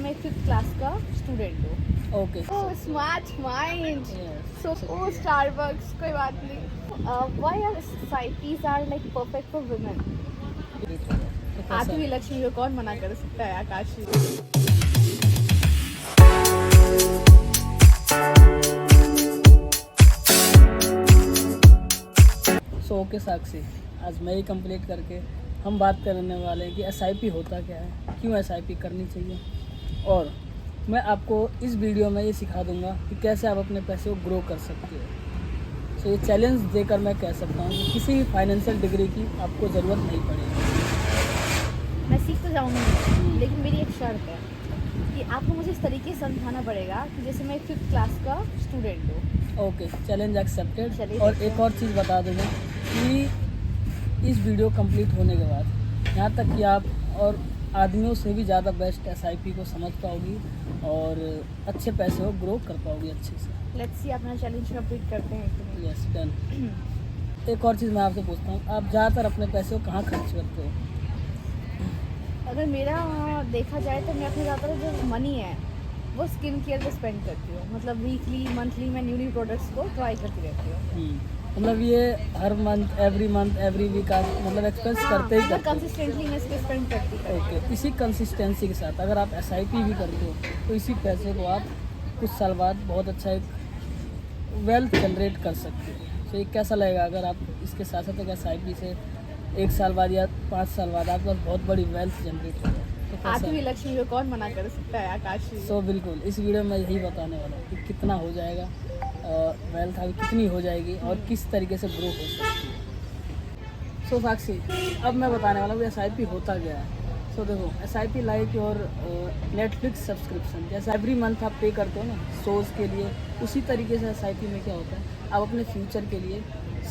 मैं 5th class का student हूँ। Okay smart mind. Yes. So Starbucks कोई बात नहीं। Why are societies are like perfect for women? आठवीं लक्ष्मी को कौन मना कर सकता है आकाश जी? सो ओके साक्षी, आज मैं ही कंप्लीट करके हम बात करने वाले हैं कि एसआईपी होता क्या है, क्यों एसआईपी करनी चाहिए, और मैं आपको इस वीडियो में ये सिखा दूंगा कि कैसे आप अपने पैसे को ग्रो कर सकते हो। सो ये चैलेंज देकर मैं कह सकता हूँ कि किसी भी फाइनेंशियल डिग्री की आपको ज़रूरत नहीं पड़ेगी। मैं सीख तो जाऊंगी, लेकिन मेरी एक शर्त है कि आपको मुझे इस तरीके से समझाना पड़ेगा कि जैसे मैं 5th क्लास का स्टूडेंट हूँ। Okay, challenge accepted. चलिए और देखते एक हैं। और चीज़ बता दूँगा कि इस वीडियो कंप्लीट होने के बाद यहाँ तक कि आप और आदमियों से भी ज़्यादा बेस्ट एसआईपी को समझ पाओगी और अच्छे पैसे को ग्रो कर पाओगी अच्छे से। लेट्स सी अपना चैलेंज कंप्लीट करते हैं कि नहीं। Yes done. एक और चीज़ मैं आपसे पूछता हूँ, आप ज़्यादातर अपने पैसे को कहाँ खर्च करते हो? अगर मेरा देखा जाए तो मैं अपने ज़्यादातर जो मनी है वो स्किन केयर पे स्पेंड करती हूँ। मतलब वीकली मंथली मैं न्यू प्रोडक्ट्स को ट्राई करती रहती हूँ। मतलब ये हर मंथ एवरी वीक आप मतलब एक्सपेंस करते ही करते हो? कंसिस्टेंटली मैं इस पे स्पेंड करती हूँ। ओके, इसी कंसिस्टेंसी के साथ अगर आप एसआईपी भी करते हो तो इसी पैसे को आप कुछ साल बाद बहुत अच्छा एक वेल्थ जनरेट कर सकते हो। तो ये कैसा लगेगा अगर आप इसके साथ साथ एक एसआईपी से 1 साल बाद या 5 साल बाद आपके पास बहुत बड़ी वेल्थ जनरेट हो जाए तो कैसा? आठवीं लक्ष्मी को कौन मना कर सकता है आकाश जी? सो बिल्कुल, इस वीडियो में यही बताने वाला हूँ कि कितना हो जाएगा वेल्थ, अभी कितनी हो जाएगी और किस तरीके से ग्रो हो सकती है। सो साक्षी, अब मैं बताने वाला हूँ कि एसआईपी होता क्या है। सो देखो, एसआईपी लाइक और नेटफ्लिक्स सब्सक्रिप्शन, जैसे एवरी मंथ आप पे करते हो ना शोज़ के लिए, उसी तरीके से एसआईपी में क्या होता है, आप अपने फ्यूचर के लिए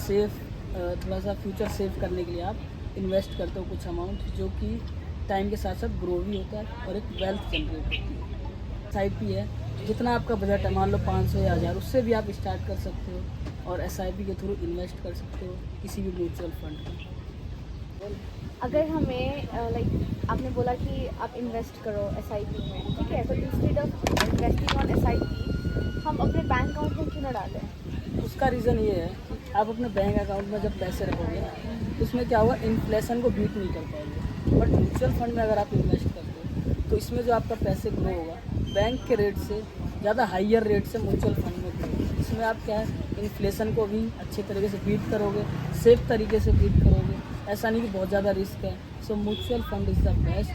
सेफ थोड़ा सा फ्यूचर सेव करने के लिए आप इन्वेस्ट करते हो कुछ अमाउंट, जो कि टाइम के साथ साथ ग्रो भी होता है और एक वेल्थ जनरेट होती है। एसआईपी है, जितना आपका बजट है मान लो 500 या 1000, उससे भी आप स्टार्ट कर सकते हो और एसआईपी के थ्रू इन्वेस्ट कर सकते हो किसी भी म्यूचुअल फंड में। अगर हमें लाइक आपने बोला कि आप इन्वेस्ट करो एसआईपी में, ठीक है, तो instead of investing on SIP हम अपने बैंक अकाउंट में क्यों ना डालें? उसका रीज़न ये है कि आप अपने बैंक अकाउंट में जब पैसे रखोगे ना, तो उसमें क्या होगा, इन्फ्लेशन को बीट नहीं कर पाओगे। बट म्यूचुअल फंड में अगर आप इन्वेस्ट करते हो तो इसमें जो आपका पैसे ग्रो होगा बैंक के रेट से ज़्यादा हाइयर रेट से म्यूचुअल फंड में ग्रो होगा। इसमें आप क्या है, इन्फ्लेशन को भी अच्छे तरीके से बीट करोगे, सेफ तरीके से बीट करोगे, ऐसा नहीं कि बहुत ज़्यादा रिस्क है। So mutual fund is the best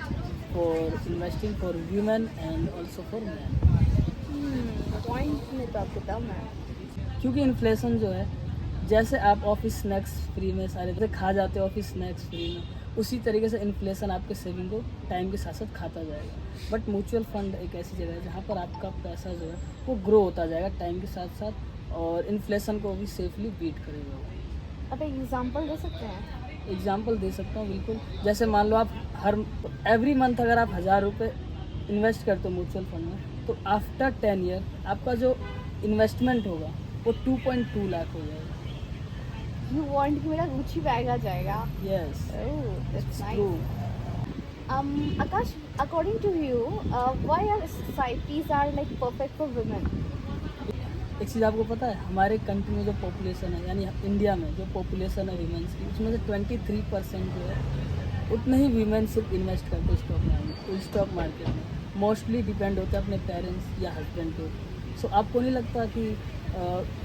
for investing for women and also for man. Point में तो आपको दम है। क्योंकि इन्फ्लेशन जो है, जैसे आप ऑफिस स्नैक्स फ्री में सारे जैसे खा जाते हो ऑफिस स्नैक्स फ्री में, उसी तरीके से इन्फ्लेशन आपके सेविंग को टाइम के साथ साथ खाता जाएगा। बट म्यूचुअल फंड एक ऐसी जगह है जहाँ पर आपका पैसा जो है वो ग्रो होता जाएगा टाइम के साथ साथ और इन्फ्लेशन को भी सेफली बीट करेगा। अब एक एग्जांपल दे सकते हैं? एग्जाम्पल दे सकता हूँ बिल्कुल। जैसे मान लो आप एवरी मंथ अगर आप 1000 रुपये इन्वेस्ट करते हो म्यूचुअल फंड में, तो आफ्टर 10 ईयर आपका जो इन्वेस्टमेंट होगा वो 2.2 लाख हो जाएगा। यू वांट कि मेरा रुचि बैग आ जाएगा? Yes, oh that's true. Nice. Akash, according to you why are societies are like perfect for women? एक चीज़ आपको पता है, हमारे कंट्री में जो पॉपुलेशन है, यानी इंडिया में जो पॉपुलेशन है वीमेंस की, उसमें से 23% जो है उतने ही वीमेन सिर्फ इन्वेस्ट करते हैं स्टॉक मार्केट में। मोस्टली डिपेंड होते हैं अपने पेरेंट्स या हस्बैंड के ऊपर। सो आपको नहीं लगता कि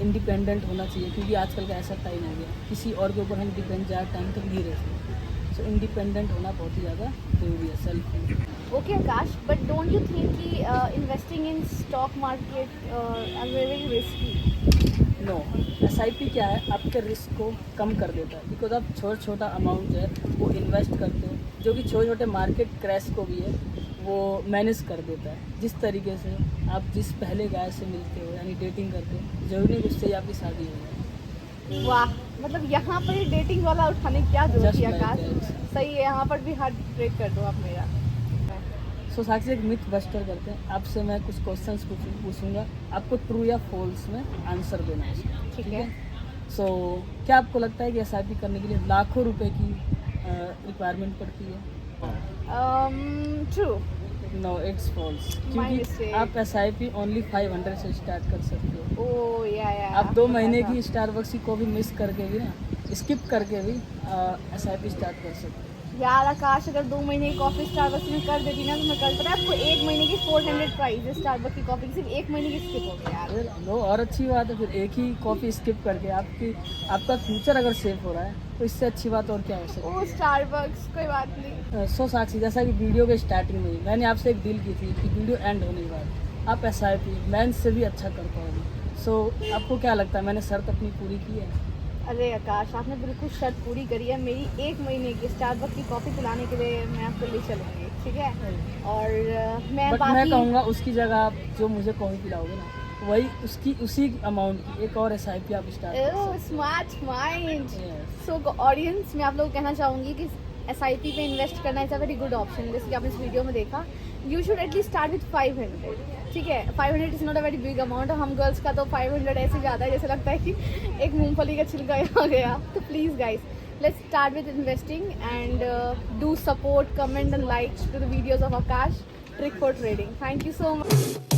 इंडिपेंडेंट होना चाहिए, क्योंकि आजकल का ऐसा टाइम हो गया, किसी और के ऊपर हम डिपेंड ज़्यादा टाइम तक नहीं रह सकते। सो इंडिपेंडेंट होना बहुत ही ज़्यादा जरूरी है, self. Okay Akash, but don't you think कि investing in stock market are very risky? No, SIP क्या है, आपके रिस्क को कम कर देता है, बिकॉज आप छोटा माउंट जो है वो इन्वेस्ट करते हो, जो कि छोटे छोटे मार्केट क्रैश को भी है वो मैनेज कर देता है। जिस तरीके से आप जिस पहले गाय से मिलते हो यानी डेटिंग करते हो, जरूरी नहीं उससे ही आपकी शादी हो जाए। वाह, मतलब यहाँ पर ही डेटिंग वाला उठाने की क्या जरूरत Just है like आकाश? that. सही है, यहाँ पर भी हार्ट ब्रेक कर दो आप मेरा। सो साक्षी, एक मिथ बस्टर करते हैं। आपसे मैं कुछ क्वेश्चंस पूछूंगा, आपको ट्रू या फॉल्स में आंसर देना है, ठीक है। सो क्या आपको लगता है कि एसआईपी करने के लिए लाखों रुपए की रिक्वायरमेंट पड़ती है? True. No it's false, My क्योंकि mistake. आप SIP ओनली 500 से स्टार्ट कर सकते हो। ओ या आप 2 महीने की स्टारबक्स की कॉफ़ी मिस करके भी ना, स्किप करके भी SIP स्टार्ट कर सकते हो। यार आकाश, अगर 2 महीने की कॉफ़ी स्टारबक्स में कर देती ना तो मैं कर, पता है आपको 1 महीने की 400 प्राइस है स्टारबक्स की कॉफ़ी, सिर्फ 1 महीने की स्किप हो गई यार। फिर लो, और अच्छी बात है, फिर एक ही कॉफ़ी स्किप करके आपका फ्यूचर अगर सेव हो रहा है तो इससे अच्छी बात और क्या हो सकती ओ स्टारबक्स, कोई बात नहीं। है। सो साक्षी, जैसा कि वीडियो के स्टार्टिंग में ही मैंने आपसे एक डील की थी कि वीडियो एंड होने के बाद आप SIP मेंस से भी अच्छा कर पाओगे। सो आपको क्या लगता है, मैंने शर्त अपनी पूरी की है? अरे आकाश, आपने बिल्कुल शर्त पूरी करी है। मेरी 1 महीने की स्टारबक्स की कॉफ़ी पिलाने के लिए मैं आपको ले चलूँगी, ठीक है? और मैं बट मैं बाकी कहूँगा उसकी जगह आप जो मुझे कॉफ़ी पिलाओगे ना, वही उसी अमाउंट की एक और SIP आप स्टार्ट कर सकते स्मार्ट माइंड। हो। Yes. सो ऑडियंस, मैं आप लोगों को कहना चाहूँगी कि SIP पे इन्वेस्ट करना is a very good option. जैसे कि आपने इस वीडियो में देखा, you should at least start with 500, ठीक है? 500 is not a very big amount. हम गर्ल्स का तो 500 ऐसे ज़्यादा है जैसे लगता है कि एक मूंगफली का छिलका आ गया। तो please guys, let's start with investing and do support, comment and like to the videos of Akash Trick for Trading. Thank you so much.